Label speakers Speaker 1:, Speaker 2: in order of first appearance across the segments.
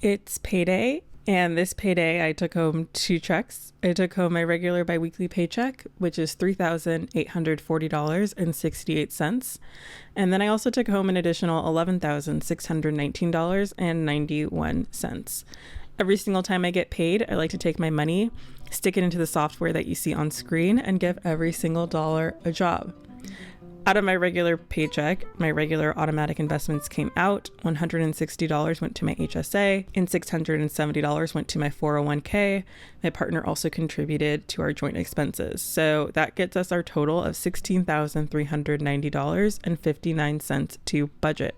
Speaker 1: It's payday, and this payday I took home 2 checks. I took home my regular biweekly paycheck, which is $3,840.68. And then I also took home an additional $11,619.91. Every single time I get paid, I like to take my money, stick it into the software that you see on screen, and give every single dollar a job. Out of my regular paycheck, my regular automatic investments came out. $160 went to my HSA and $670 went to my 401k. My partner also contributed to our joint expenses. So that gets us our total of $16,390.59 to budget.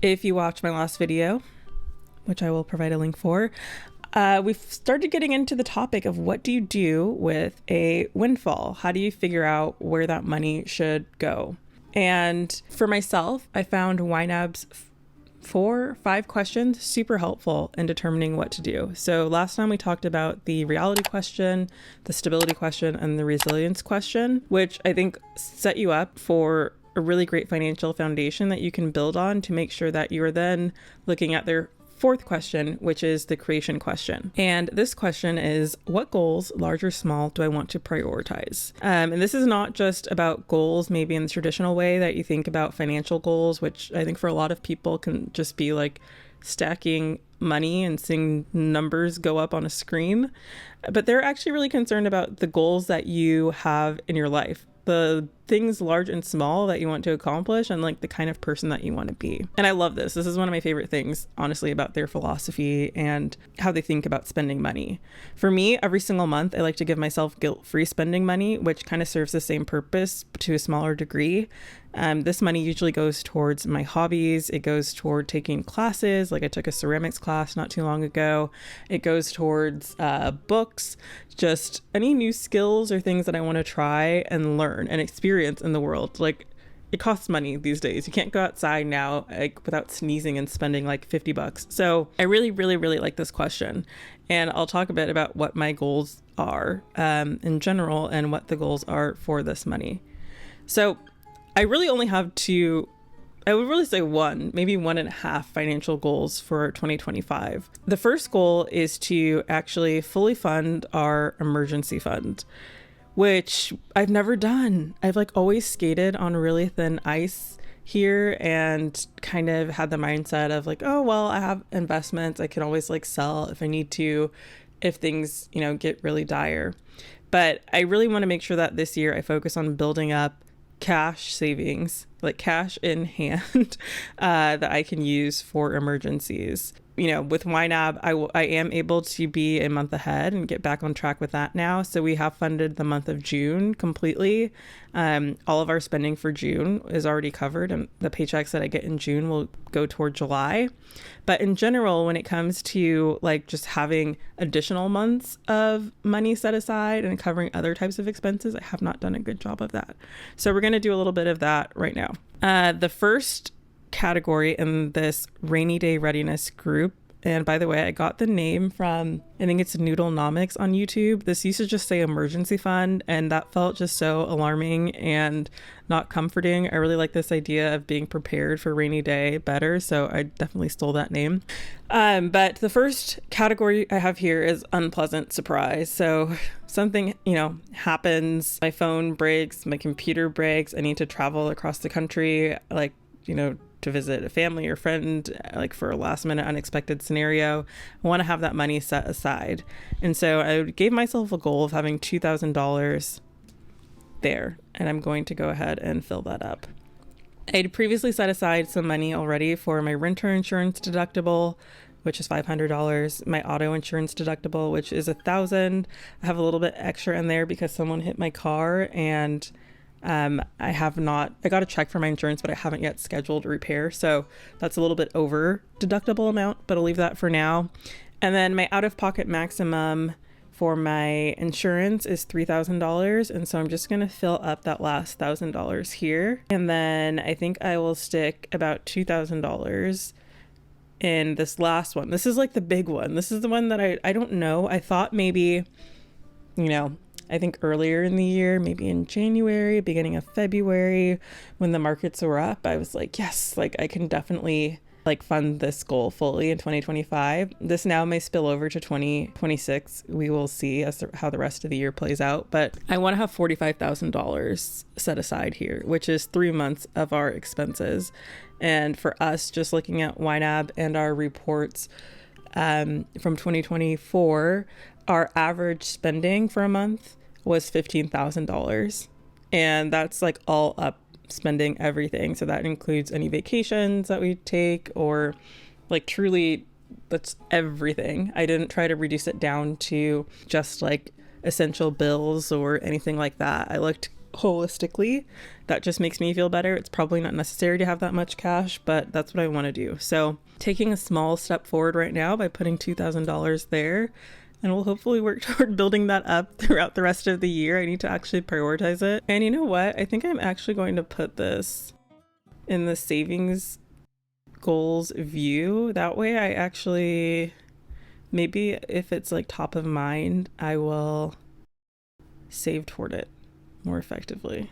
Speaker 1: If you watched my last video, which I will provide a link for, we've started getting into the topic of what do you do with a windfall? How do you figure out where that money should go? And for myself, I found YNAB's 4-5 questions super helpful in determining what to do. So last time we talked about the reality question, the stability question, and the resilience question, which I think set you up for a really great financial foundation that you can build on to make sure that you're then looking at their fourth question, which is the creation question. And this question is, what goals, large or small, do I want to prioritize? And this is not just about goals, maybe in the traditional way that you think about financial goals, which I think for a lot of people can just be like stacking money and seeing numbers go up on a screen. But they're actually really concerned about the goals that you have in your life, the things large and small that you want to accomplish, and like the kind of person that you want to be. And I love this. This is one of my favorite things, honestly, about their philosophy and how they think about spending money. For me, every single month, I like to give myself guilt-free spending money, which kind of serves the same purpose to a smaller degree. This money usually goes towards my hobbies. It goes toward taking classes. Like I took a ceramics class not too long ago. It goes towards books, just any new skills or things that I want to try and learn and experience in the world. Like it costs money these days. You can't go outside now like without sneezing and spending like $50. So I really, really, really like this question. And I'll talk a bit about what my goals are in general and what the goals are for this money. So I really only have I would really say maybe 1.5 financial goals for 2025. The first goal is to actually fully fund our emergency fund, which I've never done. I've like always skated on really thin ice here and kind of had the mindset of like, oh, well, I have investments. I can always like sell if I need to, if things, get really dire. But I really want to make sure that this year I focus on building up cash savings, like cash in hand that I can use for emergencies. With YNAB, I am able to be a month ahead and get back on track with that now. So we have funded the month of June completely. All of our spending for June is already covered, and the paychecks that I get in June will go toward July. But in general, when it comes to like just having additional months of money set aside and covering other types of expenses, I have not done a good job of that. So we're going to do a little bit of that right now. The first category in this rainy day readiness group, and by the way, I got the name from, I think it's Noodlenomics on YouTube. This used to just say emergency fund, and that felt just so alarming and not comforting. I really like this idea of being prepared for rainy day better, so I definitely stole that name. But the first category I have here is unpleasant surprise. So something, happens, my phone breaks, my computer breaks, I need to travel across the country, like, to visit a family or friend, like for a last minute unexpected scenario. I want to have that money set aside. And so I gave myself a goal of having $2,000 there, and I'm going to go ahead and fill that up. I'd previously set aside some money already for my renter insurance deductible, which is $500, my auto insurance deductible, which is $1,000. I have a little bit extra in there because someone hit my car, and I got a check for my insurance, but I haven't yet scheduled a repair. So that's a little bit over deductible amount, but I'll leave that for now. And then my out-of-pocket maximum for my insurance is $3,000. And so I'm just going to fill up that last $1,000 here. And then I think I will stick about $2,000 in this last one. This is like the big one. This is the one that I don't know. I thought maybe, I think earlier in the year, maybe in January, beginning of February, when the markets were up, I was like, yes, like I can definitely like fund this goal fully in 2025. This now may spill over to 2026. We will see how the rest of the year plays out. But I want to have $45,000 set aside here, which is 3 months of our expenses. And for us, just looking at YNAB and our reports from 2024, our average spending for a month was $15,000. And that's like all up, spending everything. So that includes any vacations that we take, or like truly that's everything. I didn't try to reduce it down to just like essential bills or anything like that. I looked holistically. That just makes me feel better. It's probably not necessary to have that much cash, but that's what I want to do. So taking a small step forward right now by putting $2,000 there, and we'll hopefully work toward building that up throughout the rest of the year. I need to actually prioritize it. And you know what? I think I'm actually going to put this in the savings goals view. That way I actually, maybe if it's like top of mind, I will save toward it more effectively.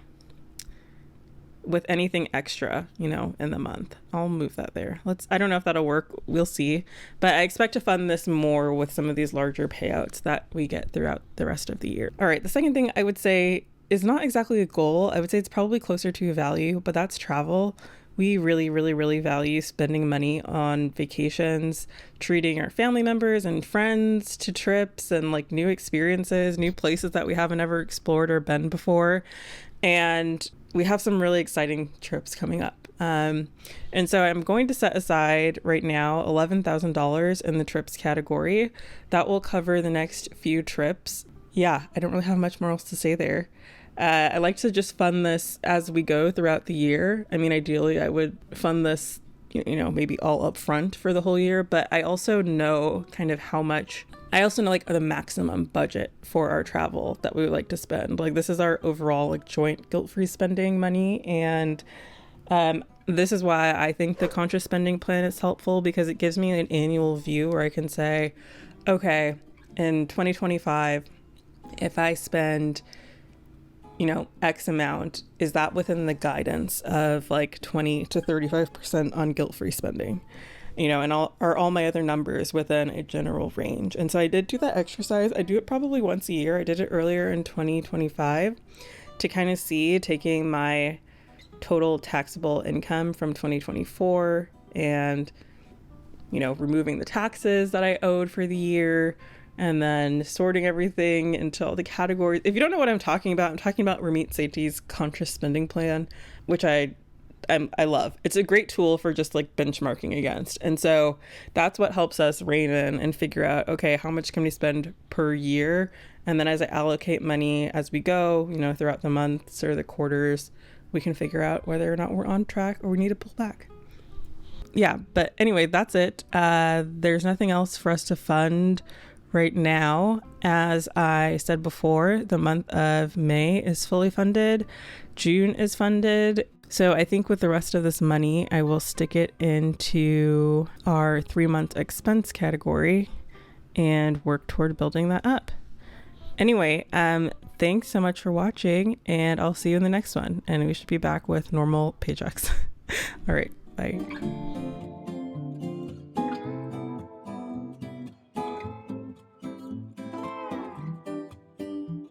Speaker 1: With anything extra, you know, in the month, I'll move that there. I don't know if that'll work. We'll see. But I expect to fund this more with some of these larger payouts that we get throughout the rest of the year. All right. The second thing I would say is not exactly a goal. I would say it's probably closer to a value, but that's travel. We really, really, really value spending money on vacations, treating our family members and friends to trips and like new experiences, new places that we haven't ever explored or been before. And we have some really exciting trips coming up. And so I'm going to set aside right now $11,000 in the trips category. That will cover the next few trips. Yeah, I don't really have much more else to say there. I like to just fund this as we go throughout the year. I mean, ideally, I would fund this, you know, maybe all up front for the whole year. But I also know kind of how much, I also know like the maximum budget for our travel that we would like to spend. Like this is our overall like joint guilt-free spending money. And this is why I think the conscious spending plan is helpful, because it gives me an annual view where I can say, okay, in 2025, if I spend, you know, X amount, is that within the guidance of like 20 to 35% on guilt-free spending? You know, and are all my other numbers within a general range? And so I did do that exercise. I do it probably once a year. I did it earlier in 2025 to kind of see, taking my total taxable income from 2024 and, you know, removing the taxes that I owed for the year, and then sorting everything into all the categories. If you don't know what I'm talking about Ramit Sethi's conscious spending plan, which I love. It's a great tool for just like benchmarking against. And so that's what helps us rein in and figure out, okay, how much can we spend per year? And then as I allocate money as we go, you know, throughout the months or the quarters, we can figure out whether or not we're on track or we need to pull back. Yeah, but anyway, that's it. There's nothing else for us to fund right now. As I said before, the month of May is fully funded. June is funded. So I think with the rest of this money, I will stick it into our 3-month expense category and work toward building that up. Anyway, thanks so much for watching, and I'll see you in the next one. And we should be back with normal paychecks. All right, bye.